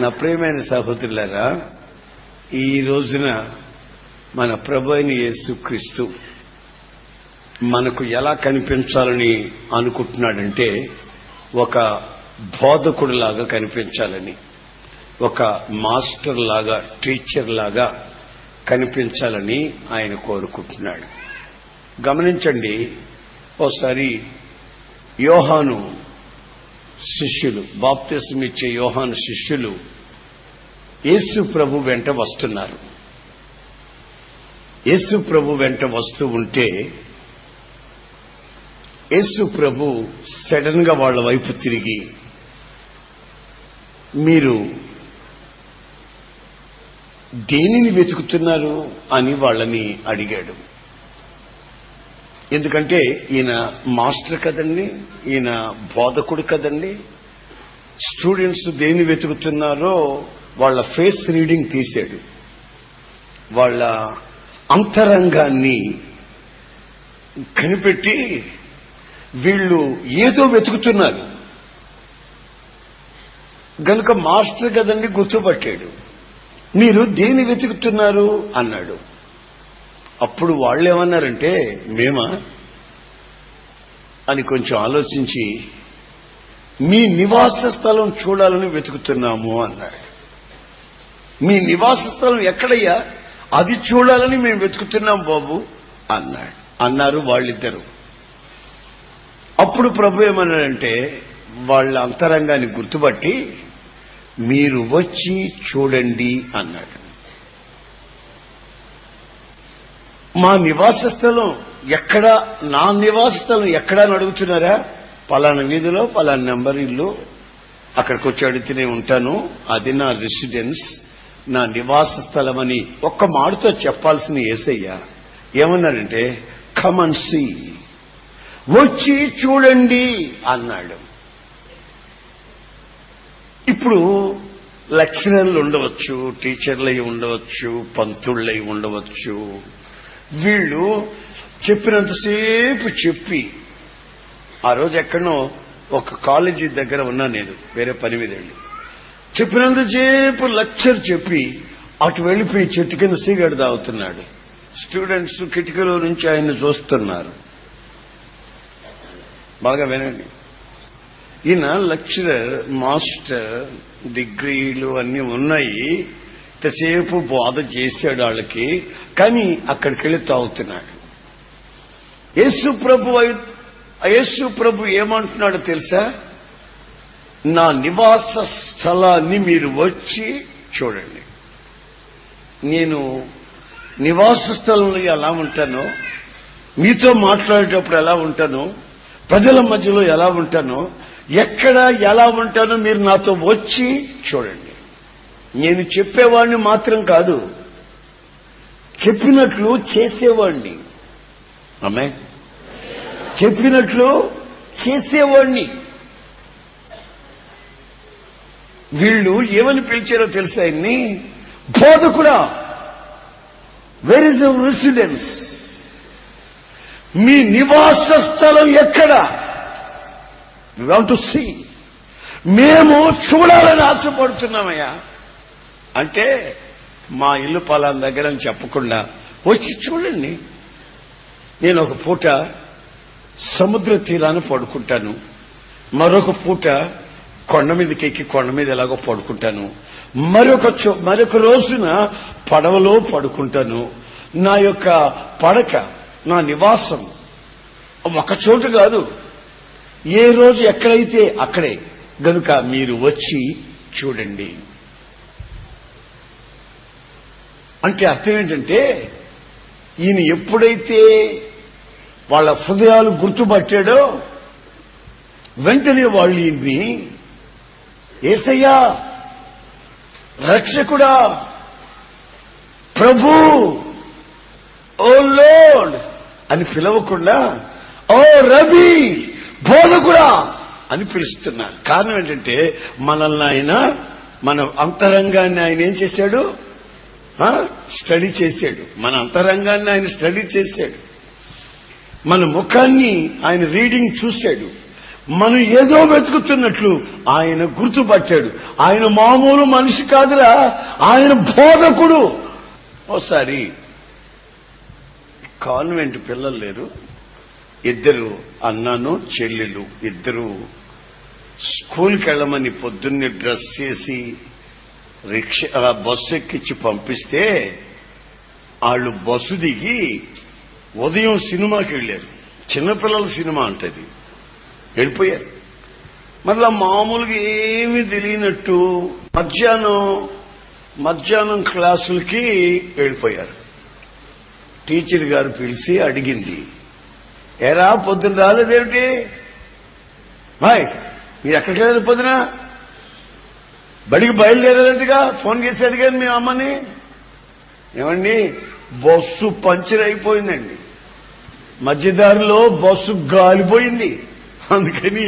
నా ప్రియమైన సహోదరులారా, ఈ రోజున మన ప్రభు అయిన యేసుక్రీస్తు మనకు ఎలా కనిపించాలని అనుకుంటున్నాడంటే, ఒక బోధకుడిలాగా కనిపించాలని, ఒక మాస్టర్ లాగా, టీచర్ లాగా కనిపించాలని ఆయన కోరుకుంటున్నాడు. గమనించండి, ఓసారి యోహాను శిష్యులు, బాప్తిసం ఇచ్చే యోహాను శిష్యులు యేసు ప్రభు వెంట వస్తున్నారు. యేసు ప్రభు వెంట వస్తూ ఉంటే యేసు ప్రభు సడన్ గా వాళ్ళ వైపు తిరిగి, మీరు దేనిని వెతుకుతున్నారు అని వాళ్ళని అడిగాడు. ఎందుకంటే ఈయన మాస్టర్ కదండి, ఈయన బోధకుడు కదండి. స్టూడెంట్స్ దేన్ని వెతుకుతున్నారో వాళ్ళ ఫేస్ రీడింగ్ తీశాడు. వాళ్ళ అంతరంగాన్ని కనిపెట్టి వీళ్ళు ఏదో వెతుకుతున్నారు గనుక మాస్టర్ కదండి గుర్తుపట్టాడు. మీరు దేని వెతుకుతున్నారు అన్నాడు. అప్పుడు వాళ్ళు ఏమన్నారంటే, మేమా అని కొంచెం ఆలోచించి, మీ నివాస స్థలం చూడాలని వెతుకుతున్నాము అన్నాడు. మీ నివాస స్థలం ఎక్కడయ్యా? అది చూడాలని మేము వెతుకుతున్నాం బాబు అన్నారు వాళ్ళిద్దరూ. అప్పుడు ప్రభు ఏమన్నాడంటే, వాళ్ళ అంతరంగాన్ని గుర్తుపట్టి, మీరు వచ్చి చూడండి అన్నాడు. మా నివాస స్థలం ఎక్కడా, నా నివాస స్థలం ఎక్కడా అని అడుగుతున్నారా? పలానా వీధిలో పలానా నెంబర్ ఇల్లు, అక్కడికి వచ్చి అడిగితేనే ఉంటాను, అది నా రెసిడెన్స్, నా నివాస స్థలం అని ఒక్క మాటతో చెప్పాల్సిన యేసయ్య ఏమన్నాడంటే, కమ్ అండ్ సీ, వచ్చి చూడండి అన్నాడు. ఇప్పుడు లెక్చరర్లు ఉండవచ్చు, టీచర్లై ఉండవచ్చు, పంతుళ్ళై ఉండవచ్చు. వీళ్ళు చెప్పినంతసేపు చెప్పి, ఆ రోజు ఎక్కడనో ఒక కాలేజీ దగ్గర ఉన్నా నేను, వేరే పని మీద వెళ్ళి, చెప్పినంతసేపు లెక్చర్ చెప్పి అటు వెళ్ళిపోయి చెట్టు కింద సిగరెట్ తాగుతున్నాడు. స్టూడెంట్స్ కిటికీలో నుంచి ఆయన్ని చూస్తున్నారు. బాగా వినండి, ఈయన లెక్చరర్, మాస్టర్, డిగ్రీలు అన్నీ ఉన్నాయి, ఇంతసేపు బోధ చేశాడు వాళ్ళకి, కానీ అక్కడికి వెళ్ళి తాగుతున్నాడు. యేసు ప్రభు ఏమంటున్నాడో తెలుసా? నా నివాస స్థలాన్ని మీరు వచ్చి చూడండి. నేను నివాస స్థలంలో ఎలా ఉంటానో, మీతో మాట్లాడేటప్పుడు ఎలా ఉంటానో, ప్రజల మధ్యలో ఎలా ఉంటానో, ఎక్కడ ఎలా ఉంటానో మీరు నాతో వచ్చి చూడండి. నేను చెప్పేవాడిని మాత్రం కాదు, చెప్పినట్లు చేసేవాడిని. ఆమె చెప్పినట్లు చేసేవాడిని. వీళ్ళు ఏమని పిలిచారో తెలుసా ఆయన్ని? బోధకుడా, వేర్ ఇస్ యువర్ రెసిడెన్స్? మీ నివాస స్థలం ఎక్కడ? వి వాంట్ టు సీ, మేము చూడాలని ఆశపడుతున్నామయ్యా. అంటే మా ఇల్లు పలానా దగ్గర అని చెప్పకుండా వచ్చి చూడండి. నేను ఒక పూట సముద్ర తీరాన్ని పడుకుంటాను, మరొక పూట కొండ మీదకి ఎక్కి కొండ మీద ఎలాగో పడుకుంటాను, మరొక రోజున పడవలో పడుకుంటాను. నా యొక్క పడక, నా నివాసం ఒక చోటు కాదు, ఏ రోజు ఎక్కడైతే అక్కడే. గనుక మీరు వచ్చి చూడండి అంటే అర్థం ఏంటంటే, ఈయన ఎప్పుడైతే వాళ్ళ హృదయాలు గుర్తుపట్టాడో వెంటనే వాళ్ళు ఈయన్ని యేసయ్యా, రక్షకుడా, ప్రభు, ఓ లార్డ్ అని పిలవకుండా ఓ రబీ, బోధకుడా అని పిలుస్తున్నారు. కారణం ఏంటంటే, మనల్ని ఆయన, మన అంతరంగాన్ని ఆయన ఏం చేశాడు? స్టడీ చేశాడు. మన అంతరంగాన్ని ఆయన స్టడీ చేశాడు. మన ముఖాన్ని ఆయన రీడింగ్ చూశాడు. మనం ఏదో వెతుకుతున్నట్లు ఆయన గుర్తుపట్టాడు. ఆయన మామూలు మనిషి కాదురా, ఆయన బోధకుడు. ఓసారి కాన్వెంట్ పిల్లలు లేరు, ఇద్దరు అన్నను చెల్లెలు, ఇద్దరు స్కూల్కి వెళ్ళమని పొద్దున్నే డ్రెస్ చేసి బస్సు ఎక్కించి పంపిస్తే వాళ్ళు బస్సు దిగి ఉదయం సినిమాకి వెళ్ళారు. చిన్నపిల్లల సినిమా అంటది. వెళ్ళిపోయారు. మళ్ళా మామూలుగా ఏమీ తెలియనట్టు మధ్యాహ్నం క్లాసులకి వెళ్ళిపోయారు. టీచర్ గారు పిలిచి అడిగింది, ఎరా పొద్దున్న రాలేదేమిటి? బాయ్ మీరు ఎక్కడికి వెళ్ళారు? పొద్దున బడికి బయలుదేరాలంటగా ఫోన్ చేసి అడిగాను మీ అమ్మని. ఏమండి బస్సు పంచర్ అయిపోయిందండి, మధ్యదారిలో బస్సు గాలిపోయింది, అందుకని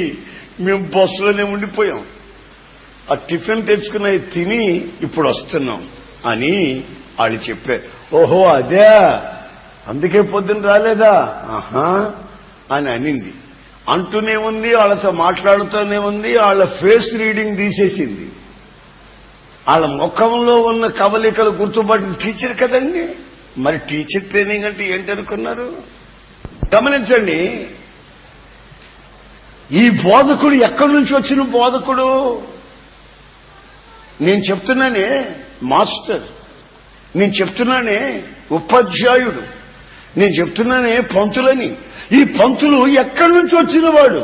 మేము బస్సులోనే ఉండిపోయాం. ఆ టిఫిన్ తెచ్చుకున్నది తిని ఇప్పుడు వస్తున్నాం అని వాళ్ళు చెప్పారు. ఓహో అదే, అందుకే పొద్దున్న రాలేదా? ఆహా అని అనింది. అంటూనే ఉంది, వాళ్ళతో మాట్లాడుతూనే ఉంది. వాళ్ళ ఫేస్ రీడింగ్ తీసేసింది. వాళ్ళ ముఖంలో ఉన్న కవలికలు గుర్తుపట్టిన టీచర్ కదండి. మరి టీచర్ ట్రైనింగ్ అంటే ఏంటనుకున్నారు? గమనించండి, ఈ బోధకుడు ఎక్కడి నుంచి వచ్చిన బోధకుడు? నేను చెప్తున్నానే మాస్టర్, నేను చెప్తున్నానే ఉపాధ్యాయుడు, నేను చెప్తున్నానే పంతులని. ఈ పంతులు ఎక్కడి నుంచి వచ్చిన వాడు?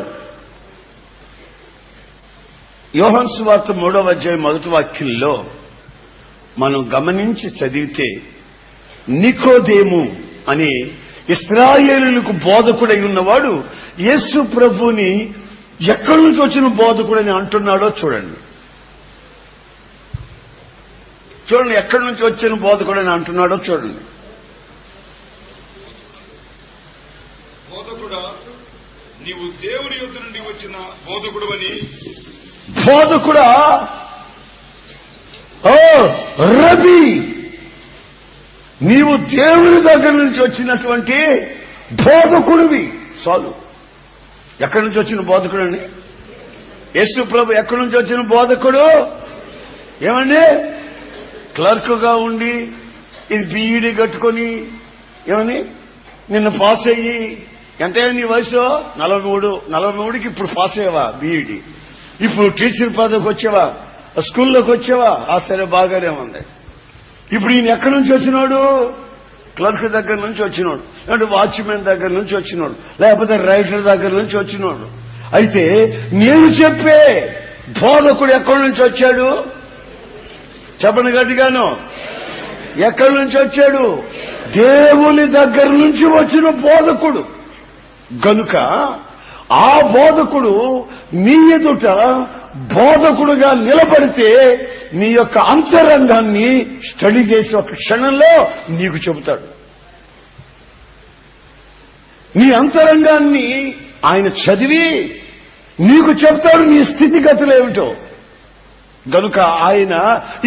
యోహాను సువార్త 3వ అధ్యాయం 1వ వాక్యంలో మనం గమనించి చదివితే నికోదేము అనే ఇశ్రాయేలులకు బోధకుడై ఉన్నవాడు యేసు ప్రభుని ఎక్కడి నుంచి వచ్చిన బోధకుడని అంటున్నాడో చూడండి. ఎక్కడి నుంచి వచ్చిన బోధకుడని అంటున్నాడో చూడండి. బోధకుడా, నీవు దేవుని యొద్ద నుండి వచ్చిన బోధకుడవని. బోధకుడా, ఓ రబీ, నీవు దేవుని దగ్గర నుంచి వచ్చినటువంటి బోధకుడివి. చాలు. ఎక్కడి నుంచి వచ్చిన బోధకుడు అండి? యేసు ప్రభు ఎక్కడి నుంచి వచ్చిన బోధకుడు? ఏమండి క్లర్క్గా ఉండి ఇది బీఈడీ కట్టుకొని ఏమని నిన్న పాస్ అయ్యి, ఎంతైనా నీ వయసు 43కి ఇప్పుడు పాస్ అయ్యావా బీఈడీ? ఇప్పుడు టీచర్ పదవికి వచ్చావా? స్కూల్లోకి వచ్చావా? సరే బాగానే ఉంది. ఇప్పుడు ఈయన ఎక్కడి నుంచి వచ్చినాడు? క్లర్క్ దగ్గర నుంచి వచ్చినాడు, అంటే వాచ్మెన్ దగ్గర నుంచి వచ్చినాడు, లేకపోతే రైటర్ దగ్గర నుంచి వచ్చినాడు. అయితే నేను చెప్పే బోధకుడు ఎక్కడి నుంచి వచ్చాడు? చెప్పండి గట్టిగాను. ఎక్కడి నుంచి వచ్చాడు? దేవుని దగ్గర నుంచి వచ్చిన బోధకుడు. గనుక ఆ బోధకుడు నీ ఎదుట బోధకుడుగా నిలబడితే నీ యొక్క అంతరంగాన్ని స్టడీ చేసి ఒక క్షణంలో నీకు చెబుతాడు. నీ అంతరంగాన్ని ఆయన చదివి నీకు చెప్తాడు నీ స్థితిగతులు ఏమిటో. గనుక ఆయన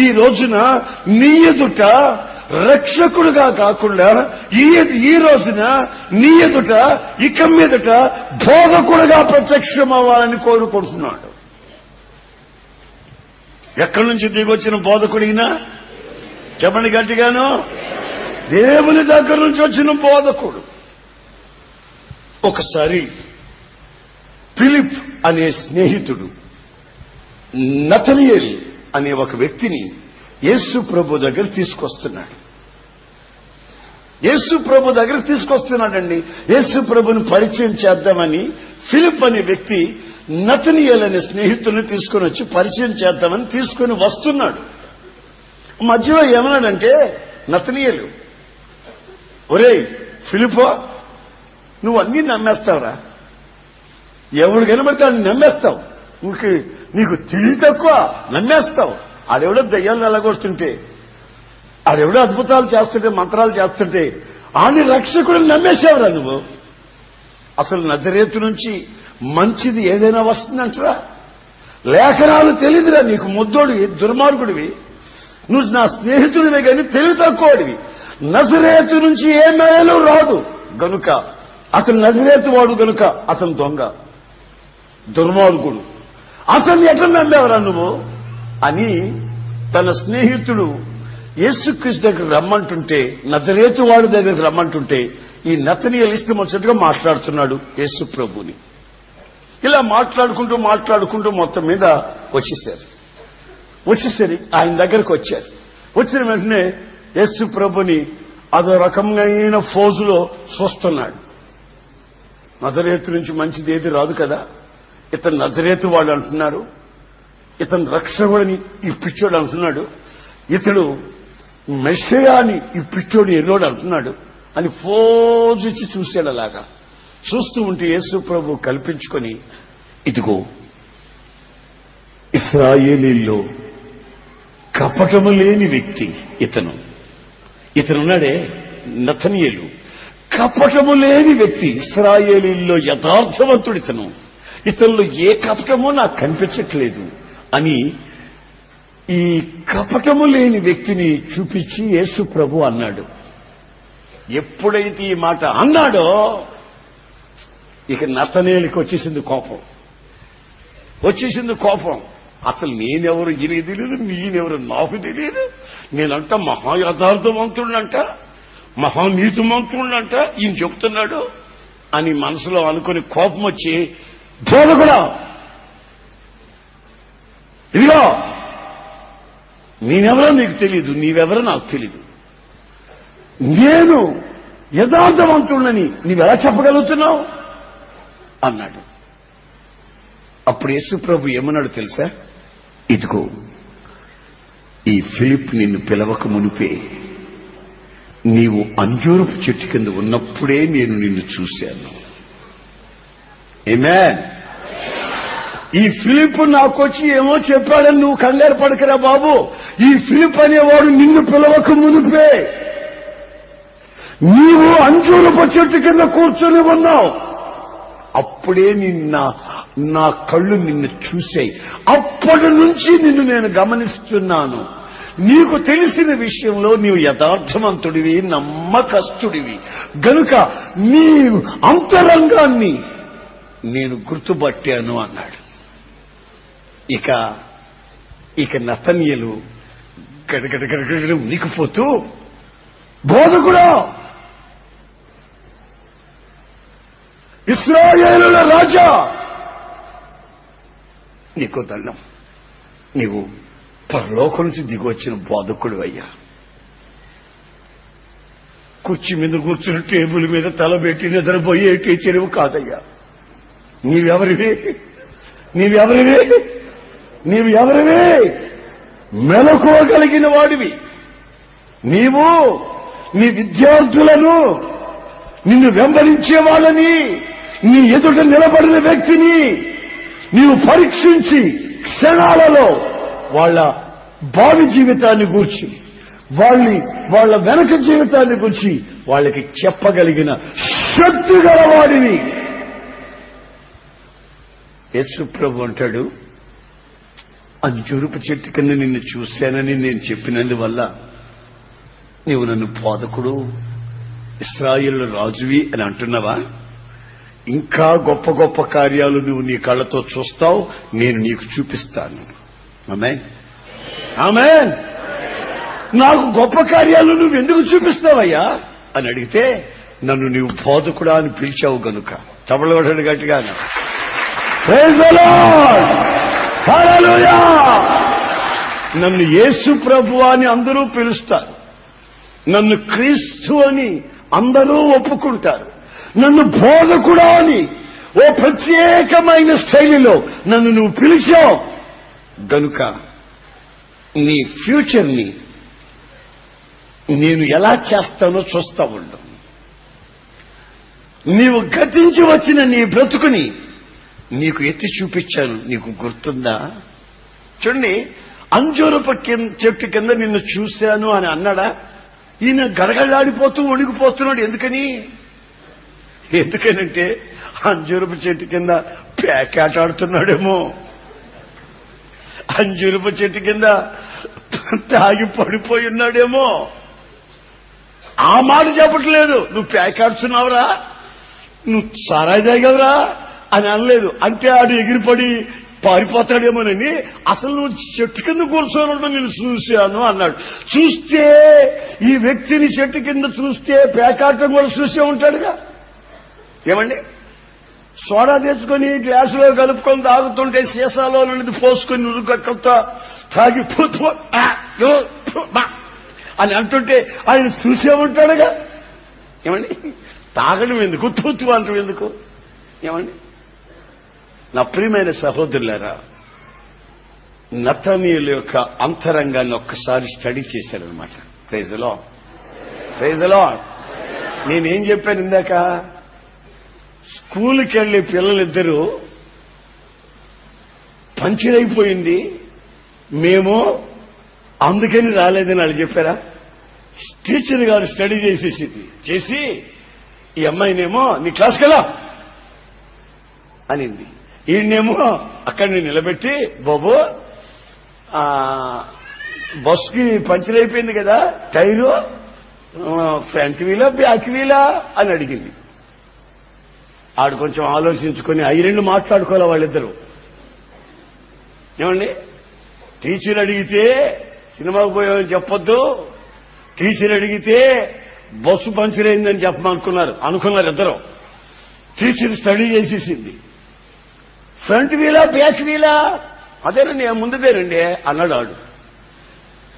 ఈ రోజున నీ ఎదుట రక్షకుడుగా కాకుండా ఈ రోజున నీ ఎదుట ఇక మీదట బోధకుడుగా ప్రత్యక్షమవ్వాలని కోరుకుంటున్నాడు. ఎక్కడి నుంచి దిగొచ్చిన బోధకుడినా? చెప్పండి గట్టిగాను. దేవుని దగ్గర నుంచి వచ్చిన బోధకుడు. ఒకసారి ఫిలిప్ అనే స్నేహితుడు నతనయేల్ అనే ఒక వ్యక్తిని యేసు ప్రభు దగ్గర తీసుకొస్తున్నాడు. యేసు ప్రభు దగ్గర తీసుకొస్తున్నాడండి. యేసు ప్రభుని పరిచయం చేద్దామని ఫిలిప్ అనే వ్యక్తి నతనయేల్ అనే స్నేహితుడిని తీసుకుని వచ్చి పరిచయం చేద్దామని తీసుకుని వస్తున్నాడు. మధ్యలో ఏమన్నాడంటే నతనయేలు, ఒరేయ్ ఫిలిపో, నువ్వు అన్నీ నమ్మేస్తావురా, ఎవడు కనబడితే అన్ని నమ్మేస్తావు, నీకు తెలివి తక్కువ, నమ్మేస్తావు. ఆడెవడో దయ్యాలను వెళ్ళగొడుతుంటే, ఆడెవడో అద్భుతాలు చేస్తుంటే, మంత్రాలు చేస్తుంటే ఆని రక్షకుడిని నమ్మేశావురా నువ్వు. అసలు నజరేతు నుంచి మంచిది ఏదైనా వస్తుందంటరా? లేఖనాలు తెలీదురా నీకు, ముద్దోడివి, దుర్మార్గుడివి, నువ్వు నా స్నేహితుడివే కానీ తెలివి తక్కువడివి. నజరేతు నుంచి ఏ మేలు రాదు. గనుక అతను నజరేతు వాడు, గనుక అతను దొంగ. దుర్మార్గుడు, అతన్ని ఎట్లా నమ్మేవరా నువ్వు అని తన స్నేహితుడు యేసుక్రీస్తు దగ్గరికి రమ్మంటుంటే, నజరేతు వాడి దగ్గరికి రమ్మంటుంటే ఈ నతనీయులు ఇష్టం వచ్చినట్టుగా మాట్లాడుతున్నాడు యేసు ప్రభుని. ఇలా మాట్లాడుకుంటూ మొత్తం మీద వచ్చేసరి ఆయన దగ్గరకు వచ్చారు. వచ్చిన వెంటనే యేసు ప్రభుని అదో రకమైన ఫోజులో చూస్తున్నాడు. నజరేతు నుంచి మంచిది ఏది రాదు కదా, ఇతను నజరేతు వాడు అంటున్నారు, ఇతను రక్షకుడిని ఈ పిచ్చోడు అంటున్నాడు, ఇతడు మెస్సయాని ఈ పిచ్చోడు ఎల్లోడు అంటున్నాడు అని ఫోజు ఇచ్చి చూశాడు. అలాగా చూస్తూ ఉంటే యేసు ప్రభు కల్పించుకొని, ఇదిగో ఇశ్రాయేలీల్లో కపటము లేని వ్యక్తి ఇతనున్నాడే నతనీయులు, కపటము లేని వ్యక్తి, ఇశ్రాయేలీల్లో యథార్థవంతుడు ఇతనిలో ఏ కపటమో నాకు కనిపించట్లేదు అని ఈ కపటము లేని వ్యక్తిని చూపించి యేసు ప్రభు అన్నాడు. ఎప్పుడైతే ఈ మాట అన్నాడో ఇక నతనీయులకి వచ్చేసింది కోపం. అసలు నేనెవరు ఈయనకి తెలియదు, నేనెవరు నాకు తెలియదు, నేనంట మహాయథార్థవంతుడంట, మహానీతిమంతుడంట ఈయన చెప్తున్నాడు అని మనసులో అనుకుని కోపం వచ్చి, బోధకుడా ఇదిగో నేనెవరో నీకు తెలీదు, నీవెవరో నాకు తెలీదు, నేను యథార్థవంతుడని నీవెలా చెప్పగలుగుతున్నావు అన్నాడు. అప్పుడు యేసు ప్రభు ఏమన్నాడు తెలుసా? ఇదిగో ఈ ఫిలిప్ నిన్ను పిలవక మునిపే నీవు అంజూరపు చెట్టు కింద ఉన్నప్పుడే నేను నిన్ను చూశాను. ఆమేన్. ఈ ఫిలిప్ నాకొచ్చి ఏమో చెప్పాడని నువ్వు కంగారు పడకరా బాబు. ఈ ఫిలిప్ అనేవాడు నిన్ను పిలవక మునిపే నీవు అంజూరపు చెట్టు కింద కూర్చొని ఉన్నావు. అప్పుడే నా కళ్ళు నిన్ను చూశాయి. అప్పటి నుంచి నిన్ను నేను గమనిస్తున్నాను. నీకు తెలిసిన విషయంలో నీవు యథార్థవంతుడివి, నమ్మకస్తుడివి గనుక నీ అంతరంగాన్ని నేను గుర్తుపట్టాను అన్నాడు. ఇక నతనీయులు గడగడ ఉనికిపోతూ, బోధకుడా, ఇశ్రాయేలుల రాజా, నీకు దండం, నీవు పరలోకం నుంచి దిగొచ్చిన బోధకుడు అయ్యా. కుర్చీ మీద కూర్చుని టేబుల్ మీద తలబెట్టి నిద్రపోయే టీచరు కాదయ్యా. నీవెవరివి? మెలకువగలిగిన వాడివి. నీవు నీ విద్యార్థులను, నిన్ను వెంబడించే వాళ్ళని, నీ ఎదుట నిలబడిన వ్యక్తిని నీవు పరీక్షించి క్షణాలలో వాళ్ళ భావి జీవితాన్ని గూర్చి, వాళ్ళ వెనక జీవితాన్ని గురించి వాళ్ళకి చెప్పగలిగిన శక్తి గలవాడిని. యేసు ప్రభు అంటాడు, అంజూరపు చెట్టు కింద నిన్ను చూశానని నేను చెప్పినందువల్ల నీవు నన్ను బోధకుడు, ఇశ్రాయేలు రాజువి అని అంటున్నావా? ఇంకా గొప్ప గొప్ప కార్యాలు నువ్వు నీ కళ్ళతో చూస్తావు, నేను నీకు చూపిస్తాను. ఆమేన్, ఆమేన్. నాకు గొప్ప కార్యాలు నువ్వు ఎందుకు చూపిస్తావయ్యా అని అడిగితే, నన్ను నీవు బోధకుడా అని పిలిచావు గనుక. చప్పట్లు కొట్టండి గట్టిగా. ప్రైజ్ ది లార్డ్, హల్లెలూయా. నన్ను యేసు ప్రభు అని అందరూ పిలుస్తారు, నన్ను క్రీస్తు అని అందరూ ఒప్పుకుంటారు, నన్ను బోధకుడా అని ఓ ప్రత్యేకమైన శైలిలో నన్ను నువ్వు పిలిచావు గనుక నీ ఫ్యూచర్ని నేను ఎలా చేస్తానో చూస్తా ఉండు. నీవు గతించి వచ్చిన నీ బ్రతుకుని నీకు ఎత్తి చూపించాను, నీకు గుర్తుందా? చూడండి, అంజూరపు చెట్టు కింద నిన్ను చూశాను అని అన్నాడా? ఈయన గడగడలాడిపోతూ ఒడిగిపోతున్నాడు. ఎందుకనంటే అంజూరపు చెట్టు కింద పేకాటాడుతున్నాడేమో, అంజూరపు చెట్టు కింద తాగి పడిపోయి ఉన్నాడేమో. ఆ మాట చెప్పట్లేదు. నువ్వు పేకాడుతున్నావురా, నువ్వు సారాయి తాగావురా, అని అనలేదు. అంటే ఆడు ఎగిరిపడి పారిపోతాడేమోనని, అసలు నువ్వు చెట్టు కింద కూర్చొని ఉండడం నేను చూశాను అన్నాడు. చూస్తే ఈ వ్యక్తిని చెట్టు కింద చూస్తే పేకాటం కూడా చూసే ఉంటాడుగా. ఏమండి, సోడా తెచ్చుకొని గ్లాసులో కలుపుకొని తాగుతుంటే సీసాలో నుండి పోసుకొని నురుగొక్కతో తాగి అని అంటుంటే ఆయన చూసే ఉంటాడుగా. ఏమండి, తాగడం ఎందుకు, తూతు అంటం ఎందుకు? ఏమండి, నా ప్రియమైన సహోదరులారా, నతనీయుల యొక్క అంతరంగాన్ని ఒక్కసారి స్టడీ చేశారనమాట. Praise the Lord, praise the Lord. నేనేం చెప్పాను ఇందాక, స్కూల్కి వెళ్లే పిల్లలిద్దరూ పంచర్ అయిపోయింది, మేము అందుకని రాలేదని వాళ్ళు చెప్పారా? టీచర్ గారు స్టడీ చేసి ఈ అమ్మాయినేమో నీ క్లాస్కి వెళ్ళా అనింది. ఈయనేమో అక్కడిని నిలబెట్టి, బాబు బస్కి పంచర్ అయిపోయింది కదా, టైరు ఫ్రంట్ వీలా బ్యాక్ వీలా అని అడిగింది. ఆడు కొంచెం ఆలోచించుకొని అవి రెండు మాట్లాడుకోవాలి వాళ్ళిద్దరూ. ఏమండి, టీచర్ అడిగితే సినిమాకు పోయామని చెప్పొద్దు, టీచర్ అడిగితే బస్సు పంచర్ అయిందని అనుకున్నారు ఇద్దరు. టీచర్ స్టడీ చేసేసింది. ఫ్రంట్ వీలా బ్యాక్ వీలా, అదేనండి ముందుదేనండి అన్నాడు ఆడు.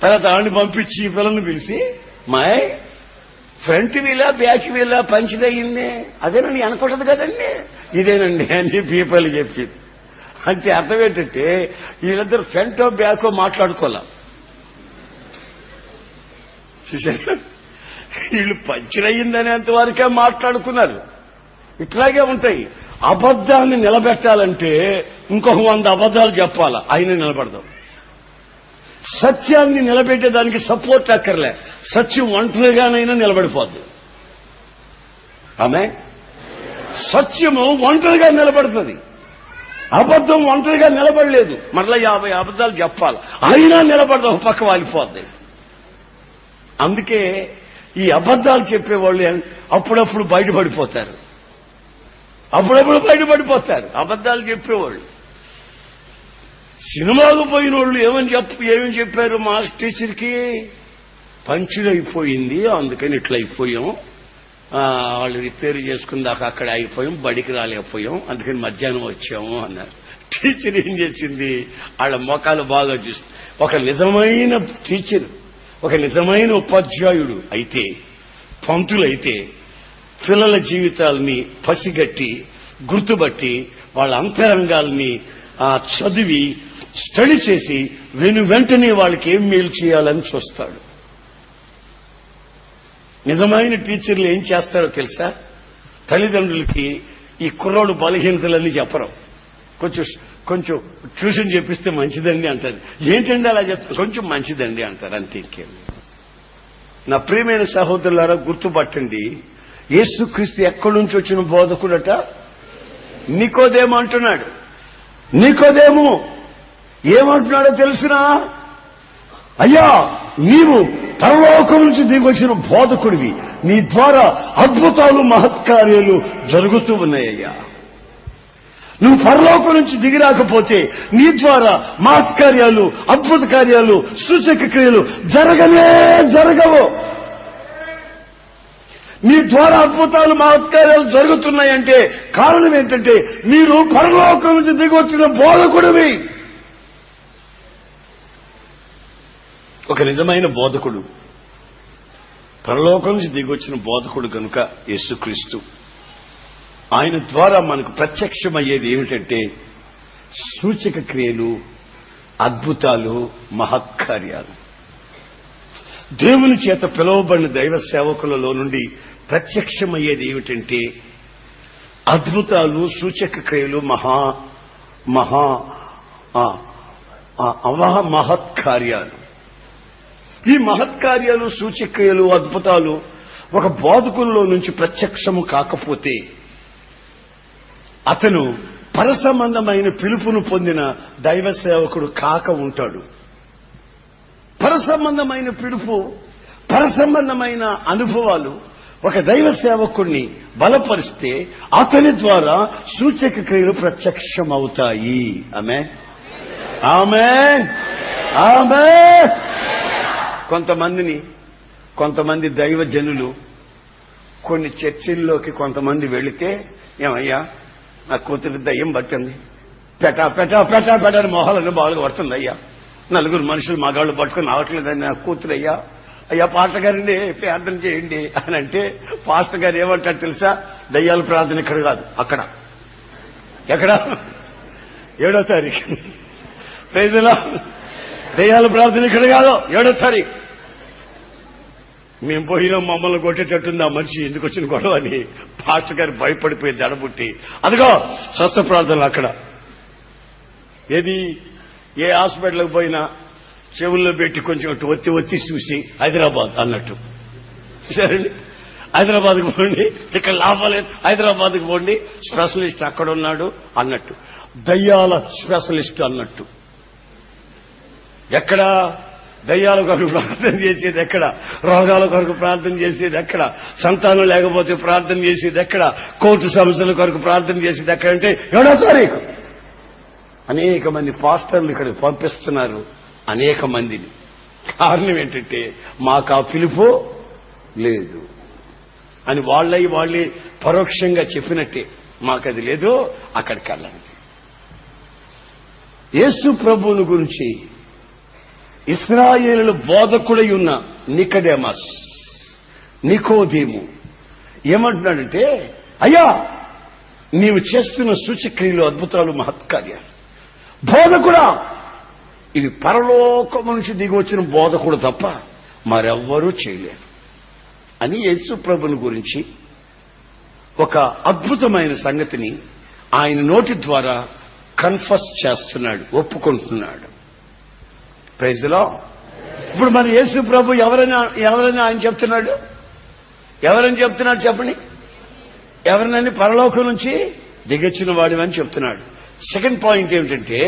తర్వాత ఆడిని పంపించి పిల్లల్ని పిలిచి, మాయ్ ఫ్రంట్ వీలా బ్యాక్ వీలా పంచర్ అయ్యింది, అదేనండి అనుకుంటుంది కదండి, ఇదేనండి అని పీపల్ చెప్పింది. అంటే అర్థం ఏంటంటే వీళ్ళిద్దరు ఫ్రంటో బ్యాకో మాట్లాడుకోలే. చూసారు, వీళ్ళు పంచర్ అయ్యిందనేంత వరకే మాట్లాడుకున్నారు. ఇట్లాగే ఉంటాయి. అబద్ధాన్ని నిలబెట్టాలంటే ఇంకొక 100 అబద్ధాలు చెప్పాలా, అయినా నిలబడదాం. సత్యాన్ని నిలబెట్టేదానికి సపోర్ట్ అక్కర్లే, సత్యం ఒంటరిగానైనా నిలబడిపోద్ది. ఆమె సత్యము ఒంటరిగా నిలబడుతుంది, అబద్ధం ఒంటరిగా నిలబడలేదు. మరలా 50 అబద్ధాలు చెప్పాలి, అయినా నిలబడదు, ఒక పక్క వాలిపోద్ది. అందుకే ఈ అబద్ధాలు చెప్పేవాళ్ళు అప్పుడప్పుడు బయటపడిపోతారు, అబద్ధాలు చెప్పేవాళ్ళు. సినిమాకు పోయిన వాళ్ళు ఏమని చెప్పారు మా టీచర్కి, పంచర్ అయిపోయింది అందుకని ఇట్లా అయిపోయాం, వాళ్ళు రిపేర్ చేసుకుందాక అక్కడ అయిపోయాం, బడికి రాలేకపోయాం, అందుకని మధ్యాహ్నం వచ్చాము అన్నారు. టీచర్ ఏం చేసింది, వాళ్ళ మొఖాలు బాగా చూసి, ఒక నిజమైన టీచర్, ఒక నిజమైన ఉపాధ్యాయుడు అయితే, పంతులైతే పిల్లల జీవితాలని పసిగట్టి గుర్తుబట్టి వాళ్ళ అంతరంగాల్ని చదివి స్టడీ చేసి వెంటనే వాళ్ళకి ఏం మేలు చేయాలని చూస్తాడు. నిజమైన టీచర్లు ఏం చేస్తారో తెలుసా? తల్లిదండ్రులకి ఈ కుర్రోడు బలహీనతలన్నీ చెప్పరు, కొంచెం ట్యూషన్ చెప్పిస్తే మంచిదండి అంటారు. ఏంటండి అలా చెప్తారు? కొంచెం మంచిదండి అంటారు, అంతే, ఇంకేం. నా ప్రియమైన సహోదరులారా, గుర్తుపట్టండి, యేసుక్రీస్తు ఎక్కడి నుంచి వచ్చిన బోధకుడట? నికోదేము అంటున్నాడు. నికోదేము ఏమంటున్నాడో తెలుసునా? అయ్యా, నీవు పరలోకం నుంచి దిగొచ్చిన బోధకుడివి, నీ ద్వారా అద్భుతాలు మహత్కార్యాలు జరుగుతూ ఉన్నాయ్యా. నువ్వు పరలోకం నుంచి దిగిరాకపోతే నీ ద్వారా మహత్కార్యాలు, అద్భుత కార్యాలు, సూచక క్రియలు జరగవు. మీ ద్వారా అద్భుతాలు మహత్కార్యాలు జరుగుతున్నాయంటే కారణం ఏంటంటే మీరు పరలోకం నుంచి దిగొచ్చిన బోధకుడివి. ఒక నిజమైన బోధకుడు, పరలోకం నుంచి దిగొచ్చిన బోధకుడు కనుక యేసుక్రీస్తు. ఆయన ద్వారా మనకు ప్రత్యక్షమయ్యేది ఏమిటంటే సూచక క్రియలు, అద్భుతాలు, మహత్కార్యాలు. దేవుని చేత పిలువబడిన దైవ సేవకులలో నుండి ప్రత్యక్షమయ్యేది ఏమిటంటే అద్భుతాలు, సూచక క్రియలు, మహత్కార్యాలు. ఈ మహత్కార్యాలు, సూచక్రియలు, అద్భుతాలు ఒక బోధకుల్లో నుంచి ప్రత్యక్షము కాకపోతే అతను పరసంబంధమైన పిలుపును పొందిన దైవ సేవకుడు కాక ఉంటాడు. పరసంబంధమైన పిలుపు, పరసంబంధమైన అనుభవాలు, ఒక దైవ సేవకుణ్ణి బలపరిస్తే అతని ద్వారా సూచక క్రియలు ప్రత్యక్షమవుతాయి. ఆమేన్, ఆమేన్, ఆమేన్. కొంతమంది దైవజనులు కొన్ని చర్చిల్లోకి కొంతమంది వెళితే, ఏమయ్యా నా కూతురు దయ్యం పట్టింది, పెటా పెటా పెటా పెటా మొహాలను బాగా పడుతుంది అయ్యా, నలుగురు మనుషులు మగాళ్ళు పట్టుకుని రావట్లేదని నా కూతురు అయ్యా పాస్టర్ గారండి ప్రార్థన చేయండి అని అంటే, పాస్టర్ గారు ఏమంటారు తెలుసా? దయ్యాల ప్రార్థన ఇక్కడ కాదు, అక్కడ. ఎక్కడ? 7వ తారీఖు. ప్రైజ్లా. దయ్యాల ప్రార్థన ఇక్కడ కాదు, 7వ తారీఖు. మేము పోయినా మమ్మల్ని కొట్టేటట్టుంది ఆ మనిషి, ఎందుకు వచ్చిన గొడవ అని పాస్టర్ గారు భయపడిపోయి దడబుట్టి, అదిగో స్వస్థ ప్రార్థనలు అక్కడ. ఏది? ఏ హాస్పిటల్కి పోయినా చెవుల్లో పెట్టి కొంచెం ఒత్తి చూసి హైదరాబాద్ అన్నట్టు. సరేండి, హైదరాబాద్కి పోండి, ఇక్కడ లాభాలేదు, హైదరాబాద్కి పోండి, స్పెషలిస్ట్ అక్కడ ఉన్నాడు అన్నట్టు. దయ్యాల స్పెషలిస్ట్ అన్నట్టు. ఎక్కడ? దయ్యాల కొరకు ప్రార్థన చేసేది ఎక్కడ? రోగాల కొరకు ప్రార్థన చేసేది ఎక్కడ? సంతానం లేకపోతే ప్రార్థన చేసేది ఎక్కడ? కోర్టు సమస్యల కొరకు ప్రార్థన చేసేది ఎక్కడ అంటే 7వ తారీఖు. అనేక మంది పాస్టర్లు ఇక్కడికి పంపిస్తున్నారు, అనేక మందిని. కారణం ఏంటంటే మాకు ఆ పిలుపు లేదు అని వాళ్ళే పరోక్షంగా చెప్పినట్టే. మాకది లేదు, అక్కడికి వెళ్ళండి. యేసు ప్రభువుని గురించి ఇశ్రాయేలు బోధకుడై ఉన్న నికోదేము ఏమంటున్నాడంటే, అయ్యా నీవు చేస్తున్న సూచక్రియలు, అద్భుతాలు, మహత్కార్యాలు, బోధకుడా ఇవి పరలోకం నుంచి దిగి వచ్చిన బోధకుడు తప్ప మరెవ్వరూ చేయలేరు అని యేసు ప్రభుని గురించి ఒక అద్భుతమైన సంగతిని ఆయన నోటి ద్వారా కన్ఫస్ చేస్తున్నాడు, ఒప్పుకుంటున్నాడు. Praise the lord. ఇప్పుడు మరి యేసు ప్రభు ఎవరైనా ఆయన చెప్తున్నాడు? ఎవరని చెప్తున్నాడు చెప్పండి? ఎవరినని? పరలోకం నుంచి దిగొచ్చిన వాడివని చెప్తున్నాడు. సెకండ్ పాయింట్ ఏమిటంటే,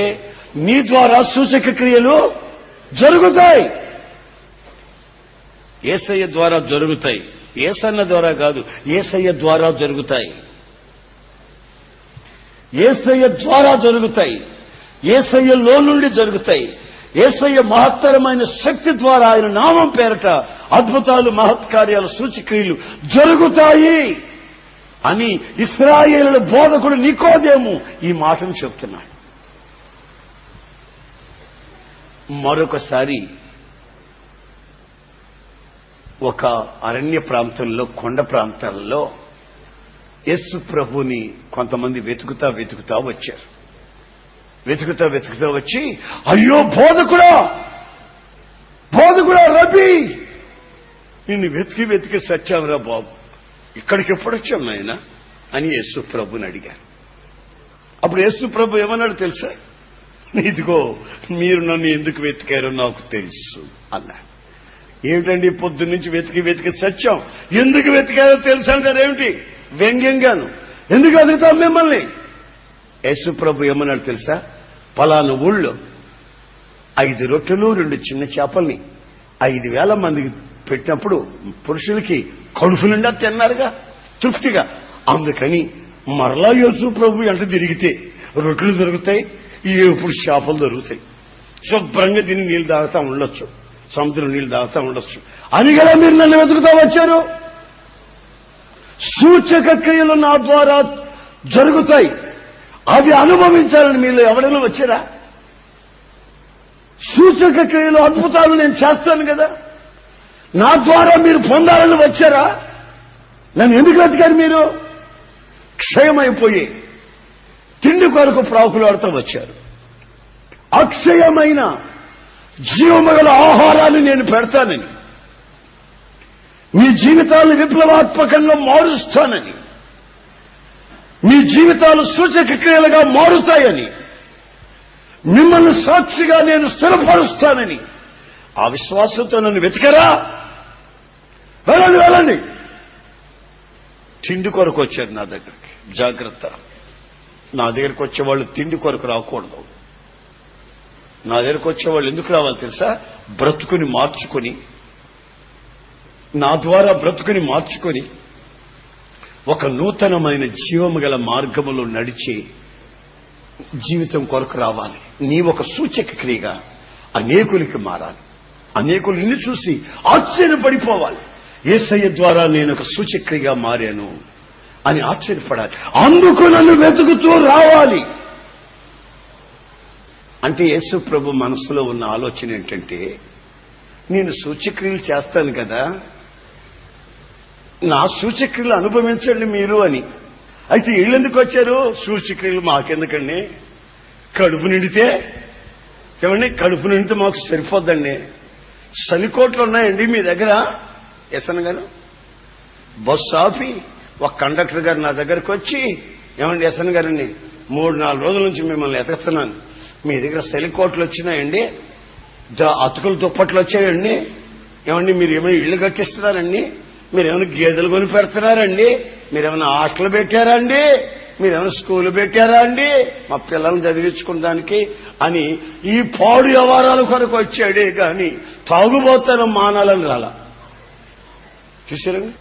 నీ ద్వారా సూచక క్రియలు జరుగుతాయి. యేసయ్య ద్వారా జరుగుతాయి. యేసన్న ద్వారా కాదు, యేసయ్య ద్వారా జరుగుతాయి. యేసయ్య ద్వారా జరుగుతాయి. యేసయ్యలో నుండి జరుగుతాయి. యేసయ్య మహత్తరమైన శక్తి ద్వారా ఆయన నామం పేరట అద్భుతాలు, మహత్కార్యాలు, సూచక్రియలు జరుగుతాయి అని ఇశ్రాయేలు బోధకుడు నికోదేము ఈ మాటను చెప్తున్నాడు. మరొకసారి ఒక అరణ్య ప్రాంతంలో, కొండ ప్రాంతాల్లో యేసు ప్రభుని కొంతమంది వెతుకుతా వచ్చారు. వెతుకుతా వచ్చి, అయ్యో బోధకుడా రబీ, నిన్ను వెతికి సచ్చావురా బాబు, ఇక్కడికి ఎప్పుడొచ్చాం నాయన అని యేసు ప్రభుని అడిగారు. అప్పుడు యేసు ప్రభు ఏమన్నాడు తెలుసా? ఇదిగో మీరు నన్ను ఎందుకు వెతికారో నాకు తెలుసు అన్నాడు. ఏమిటండి పొద్దున్నుంచి వెతికి సత్యం, ఎందుకు వెతికారో తెలుసు అంటారేమిటి? వ్యంగ్యంగాను. ఎందుకు వెతుకుతాం మిమ్మల్ని? యేసు ప్రభు ఏమన్నాడు తెలుసా? పలానా ఊళ్ళో 5 రొట్టెలు 2 చిన్న చేపల్ని 5,000 మందికి పెట్టినప్పుడు పురుషులకి కడుపు నిండా తిన్నారుగా తృప్తిగా. అందుకని మరలా యేసు ప్రభు అంటే తిరిగితే రొట్టెలు దొరుకుతాయి, ఎప్పుడు చేపలు దొరుకుతాయి, శుభ్రంగా దీన్ని నీళ్లు తాగుతా ఉండొచ్చు, సముద్రం నీళ్లు తాగుతా ఉండొచ్చు అని కదా మీరు నన్ను వెతుకుతా వచ్చారు. సూచక క్రియలు నా ద్వారా జరుగుతాయి, అవి అనుభవించాలని మీలో ఎవరైనా వచ్చారా? సూచక క్రియలు, అద్భుతాలు నేను చేస్తాను కదా, నా ద్వారా మీరు పొందాలని వచ్చారా? నన్ను ఎందుకు వెతికారు మీరు? క్షయమైపోయి తిండి కొరకు ప్రాకులాడుతూ వచ్చారు. అక్షయమైన జీవమగల ఆహారాన్ని నేను పెడతానని, మీ జీవితాలు విప్లవాత్మకంగా మారుస్తానని, మీ జీవితాలు సూచక క్రియలుగా మారుతాయని, మిమ్మల్ని సాక్షిగా నేను స్థిరపరుస్తానని ఆ విశ్వాసంతో నన్ను వెతికరా? వెళ్ళండి. తిండి కొరకు వచ్చారు నా దగ్గరికి. జాగ్రత్త, నా దగ్గరికి వచ్చేవాళ్ళు తిండి కొరకు రాకూడదు. నా దగ్గరకు వచ్చేవాళ్ళు ఎందుకు రావాలి తెలుసా? బ్రతుకుని మార్చుకొని, నా ద్వారా బ్రతుకుని మార్చుకొని ఒక నూతనమైన జీవము గల మార్గములో నడిచే జీవితం కొరకు రావాలి. నీ ఒక సూచక క్రియగా అనేకులకి మారాలి. అనేకులు నిన్ను చూసి ఆశ్చర్యపడిపోవాలి. యేసయ్య ద్వారా నేను ఒక సూచక్రియగా మారాను అని ఆశ్చర్యపడాలి. అందుకు నన్ను వెతుకుతూ రావాలి. అంటే యేసు ప్రభు మనసులో ఉన్న ఆలోచన ఏంటంటే, నేను సూచక్రియలు చేస్తాను కదా, నా సూచక్రియలు అనుభవించండి మీరు అని. అయితే ఇళ్ళెందుకు వచ్చారు? సూచక్రియలు మాకెందుకండి, కడుపు నిండితే చెప్పండి, కడుపు నిండితే మాకు సరిపోద్దండి. సలికోట్లు ఉన్నాయండి మీ దగ్గర? ఎస్ఎన్ గారు బస్సు ఆపి ఒక కండక్టర్ గారు నా దగ్గరకు వచ్చి, ఏమండి ఎస్ఎన్ గారండి, 3-4 రోజుల నుంచి మిమ్మల్ని ఎతకుతున్నాను, మీ దగ్గర సెలికోట్లు వచ్చినాయండి, అతుకులు దుప్పట్లు వచ్చాయండి, ఏమండి మీరు ఏమైనా ఇళ్లు కట్టిస్తున్నారండి, మీరేమైనా గేదెలు కొని పెడుతున్నారండి, మీరేమైనా హాస్టల్ పెట్టారా అండి, మీరేమైనా స్కూల్ పెట్టారా అండి మా పిల్లల్ని చదివించుకోవడానికి అని ఈ పాడు వ్యవహారాల కొరకు వచ్చాడే కానీ తాగుబోతనం మానాలని రాలా. చూసారండి?